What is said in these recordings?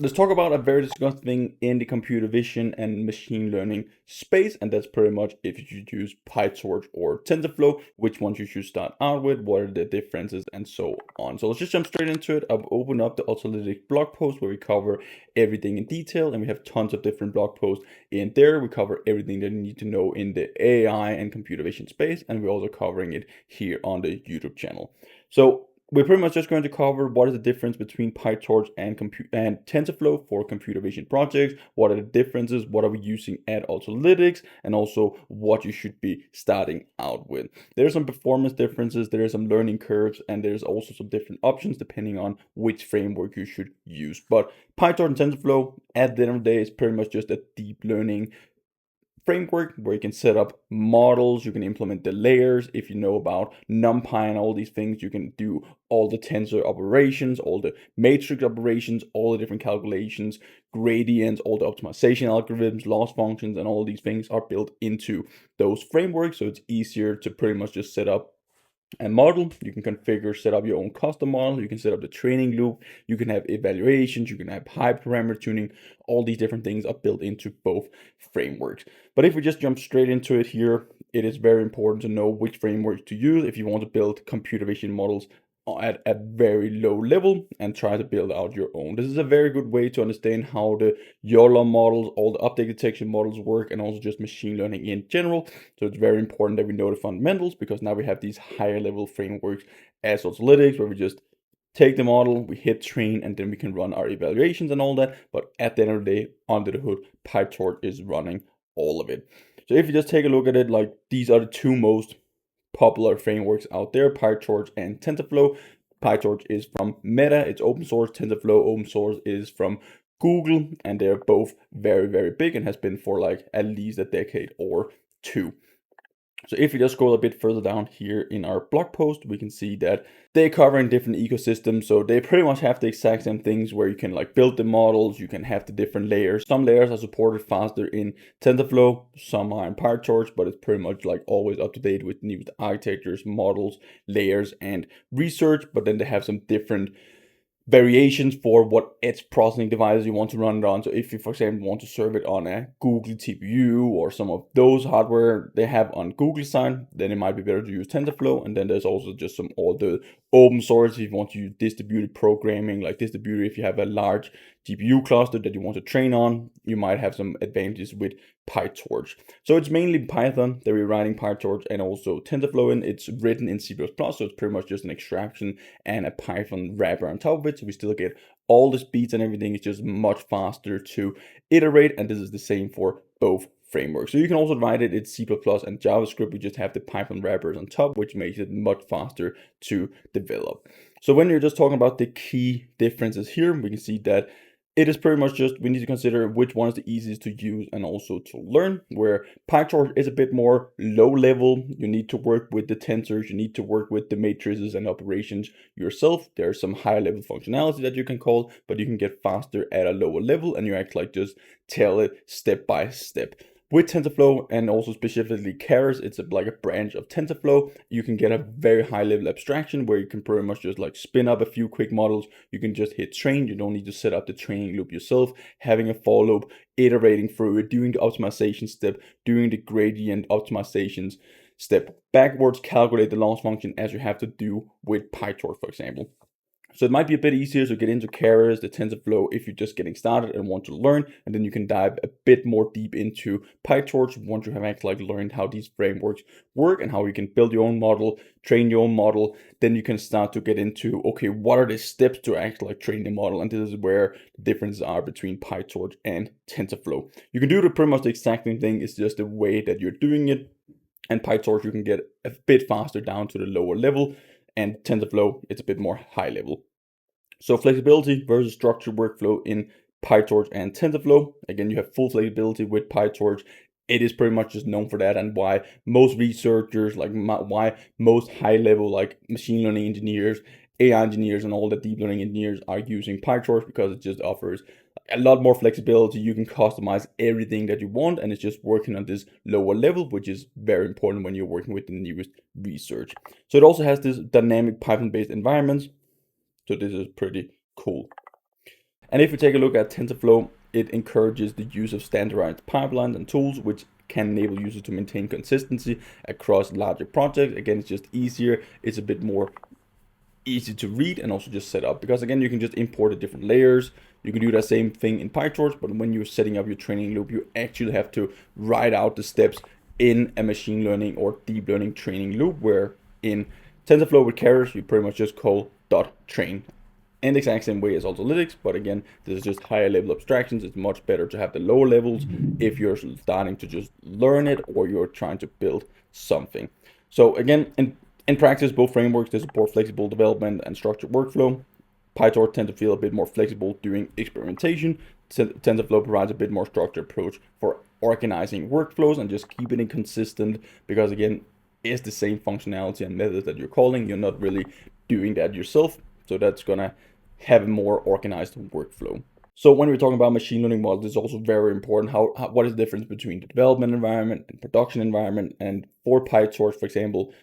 let's talk about a very discussed thing in the computer vision and machine learning space, and that's pretty much if you should use PyTorch or TensorFlow, which ones you should start out with, what are the differences, and so on. So let's just jump straight into it. I've opened up the Ultralytics blog post where we cover everything in detail, and we have tons of different blog posts in there. We cover everything that you need to know in the AI and computer vision space, and we're also covering it here on the YouTube channel. So we're pretty much just going to cover what is the difference between PyTorch and TensorFlow for computer vision projects, what are the differences, what are we using at Ultralytics, and also what you should be starting out with. There are some performance differences, there are some learning curves, and there's also some different options depending on which framework you should use. But PyTorch and TensorFlow, at the end of the day, is pretty much just a deep learning framework where you can set up models, you can implement the layers. If you know about NumPy and all these things, you can do all the tensor operations, all the matrix operations, all the different calculations, gradients, all the optimization algorithms, loss functions, and all these things are built into those frameworks. So it's easier to pretty much just set up a model. You can configure, set up your own custom model. You can set up the training loop. You can have evaluations. You can have high parameter tuning. All these different things are built into both frameworks. But if we just jump straight into it here, it is very important to know which framework to use if you want to build computer vision models at a very low level and try to build out your own. This is a very good way to understand how the YOLO models, all the object detection models work, and also just machine learning in general. So it's very important that we know the fundamentals, because now we have these higher level frameworks as Ultralytics, where we just take the model, we hit train, and then we can run our evaluations and all that. But at the end of the day, under the hood, PyTorch is running all of it. So if you just take a look at it, like these are the two most popular frameworks out there, PyTorch and TensorFlow. PyTorch is from Meta, it's open source. TensorFlow open source is from Google, and they're both very, very big and has been for like at least a decade or two. So if we just scroll a bit further down here in our blog post, we can see that they cover in different ecosystems. So they pretty much have the exact same things where you can like build the models, you can have the different layers. Some layers are supported faster in TensorFlow, some are in PyTorch, but it's pretty much like always up to date with new architectures, models, layers, and research. But then they have some different variations for what edge processing devices you want to run it on. So if you, for example, want to serve it on a Google TPU or some of those hardware they have on Google side, then it might be better to use TensorFlow. And then there's also just some all the open source if you want to use distributed programming, like distributed if you have a large GPU cluster that you want to train on, you might have some advantages with PyTorch. So it's mainly Python that we're writing PyTorch and also TensorFlow in. It's written in C++, so it's pretty much just an extraction and a Python wrapper on top of it. So we still get all the speeds and everything. It's just much faster to iterate, and this is the same for both frameworks. So you can also write it in C++ and JavaScript. We just have the Python wrappers on top, which makes it much faster to develop. So when you're just talking about the key differences here, we can see that it is pretty much just we need to consider which one is the easiest to use and also to learn, where PyTorch is a bit more low level. You need to work with the tensors, you need to work with the matrices and operations yourself. There's some higher level functionality that you can call, but you can get faster at a lower level and you actually like just tell it step by step. With TensorFlow and also specifically Keras, it's like a branch of TensorFlow. You can get a very high level abstraction where you can pretty much just like spin up a few quick models. You can just hit train. You don't need to set up the training loop yourself, having a for loop, iterating through it, doing the optimization step, doing the gradient optimizations step backwards, calculate the loss function as you have to do with PyTorch, for example. So it might be a bit easier to get into Keras, the TensorFlow, if you're just getting started and want to learn, and then you can dive a bit more deep into PyTorch once you have actually like learned how these frameworks work and how you can build your own model, train your own model. Then you can start to get into, okay, what are the steps to actually like train the model? And this is where the differences are between PyTorch and TensorFlow. You can do the pretty much the exact same thing, it's just the way that you're doing it. And PyTorch, you can get a bit faster down to the lower level, and TensorFlow, it's a bit more high level. So flexibility versus structured workflow in PyTorch and TensorFlow. Again, you have full flexibility with PyTorch. It is pretty much just known for that, and why most researchers, like why most high level like machine learning engineers, AI engineers, and all the deep learning engineers are using PyTorch, because it just offers a lot more flexibility. You can customize everything that you want, and it's just working on this lower level, which is very important when you're working with the newest research. So it also has this dynamic Python based environments. So this is pretty cool. And if we take a look at TensorFlow, it encourages the use of standardized pipelines and tools, which can enable users to maintain consistency across larger projects. Again, it's just easier. It's a bit more easy to read and also just set up, because again, you can just import the different layers. You can do that same thing in PyTorch, but when you're setting up your training loop, you actually have to write out the steps in a machine learning or deep learning training loop, where in TensorFlow with Keras, you pretty much just call .train. In the exact same way as Ultralytics, but again, this is just higher level abstractions. It's much better to have the lower levels if you're starting to just learn it or you're trying to build something. So again, in practice, both frameworks, they support flexible development and structured workflow. PyTorch tends to feel a bit more flexible during experimentation. TensorFlow provides a bit more structured approach for organizing workflows and just keeping it consistent, because again, it's the same functionality and methods that you're calling. You're not really doing that yourself. So that's gonna have a more organized workflow. So when we're talking about machine learning models, it's also very important what is the difference between the development environment and production environment. And for PyTorch, for example,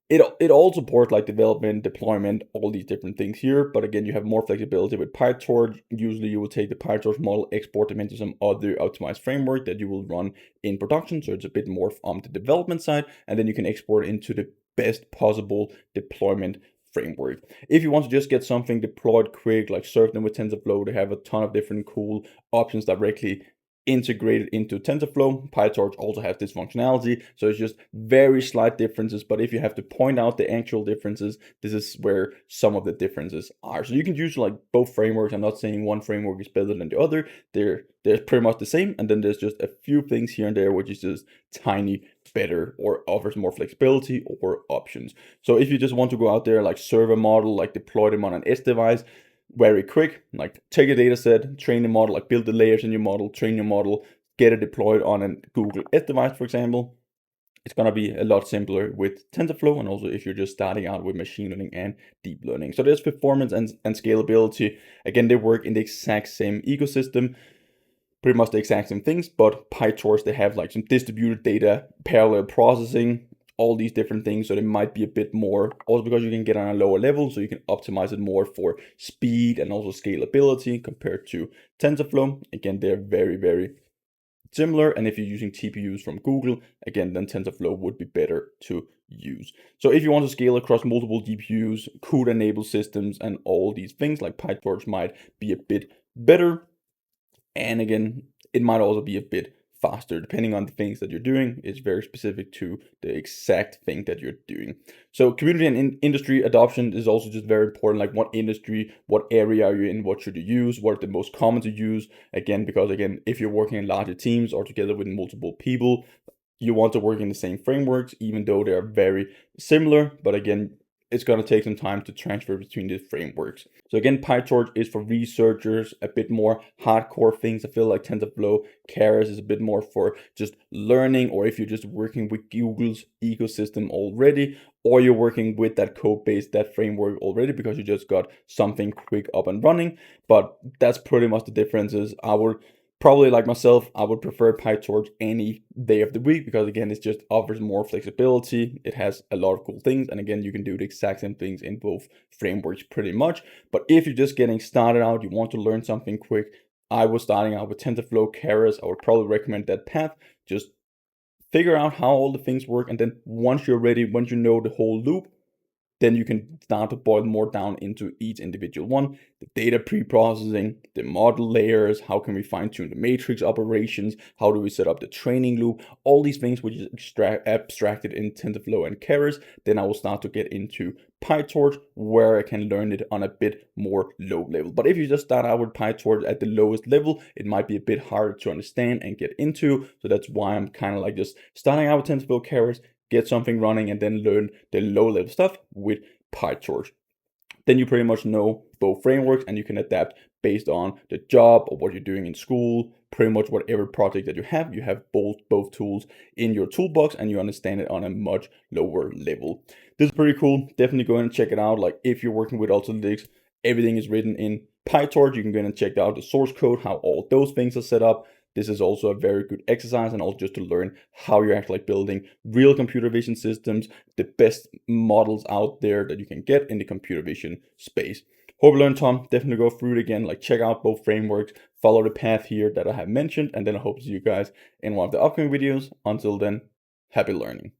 it all supports like development, deployment, all these different things here. But again, you have more flexibility with PyTorch. Usually you will take the PyTorch model, export them into some other optimized framework that you will run in production. So it's a bit more on the development side, and then you can export into the best possible deployment framework. If you want to just get something deployed quick, like serve them with TensorFlow, they have a ton of different cool options directly integrated into TensorFlow. PyTorch also has this functionality, so it's just very slight differences. But if you have to point out the actual differences, this is where some of the differences are. So you can use like both frameworks. I'm not saying one framework is better than the other. They're pretty much the same, and then there's just a few things here and there which is just tiny better or offers more flexibility or options. So if you just want to go out there, like serve a model, like deploy them on an edge device very quick, like take a data set, train the model, like build the layers in your model, train your model, get it deployed on a Google edge device, for example, it's going to be a lot simpler with TensorFlow, and also if you're just starting out with machine learning and deep learning. So there's performance and scalability. Again, they work in the exact same ecosystem, pretty much the exact same things, but PyTorch, they have like some distributed data, parallel processing, all these different things. So they might be a bit more, also because you can get on a lower level, so you can optimize it more for speed and also scalability compared to TensorFlow. Again, they're very, very similar. And if you're using TPUs from Google, again, then TensorFlow would be better to use. So if you want to scale across multiple GPUs, CUDA-enabled systems, and all these things, like PyTorch might be a bit better. And again, it might also be a bit faster, depending on the things that you're doing. It's very specific to the exact thing that you're doing. So community and industry adoption is also just very important. Like what industry, what area are you in, what should you use, what are the most common to use? Again, because again, if you're working in larger teams or together with multiple people, you want to work in the same frameworks, even though they are very similar. But again, it's going to take some time to transfer between the frameworks. So again, PyTorch is for researchers, a bit more hardcore things. I feel like TensorFlow, Keras is a bit more for just learning, or if you're just working with Google's ecosystem already, or you're working with that code base, that framework already, because you just got something quick up and running. But that's pretty much the differences. I would probably, like myself, I would prefer PyTorch any day of the week, because again, it just offers more flexibility. It has a lot of cool things. And again, you can do the exact same things in both frameworks pretty much. But if you're just getting started out, you want to learn something quick, I was starting out with TensorFlow, Keras. I would probably recommend that path. Just figure out how all the things work. And then once you're ready, once you know the whole loop, then you can start to boil more down into each individual one. The data pre-processing, the model layers, how can we fine tune the matrix operations, how do we set up the training loop, all these things which is abstracted in TensorFlow and Keras. Then I will start to get into PyTorch, where I can learn it on a bit more low level. But if you just start out with PyTorch at the lowest level, it might be a bit harder to understand and get into. So that's why I'm kind of like just starting out with TensorFlow, Keras, get something running, and then learn the low level stuff with PyTorch. Then you pretty much know both frameworks, and you can adapt based on the job or what you're doing in school. Pretty much whatever project that you have both tools in your toolbox, and you understand it on a much lower level. This is pretty cool. Definitely go and check it out. Like if you're working with Ultralytics, everything is written in PyTorch. You can go and check out the source code, how all those things are set up. This is also a very good exercise, and also just to learn how you're actually building real computer vision systems, the best models out there that you can get in the computer vision space. Hope you learned, Tom. Definitely go through it again. Like, check out both frameworks, follow the path here that I have mentioned, and then I hope to see you guys in one of the upcoming videos. Until then, happy learning.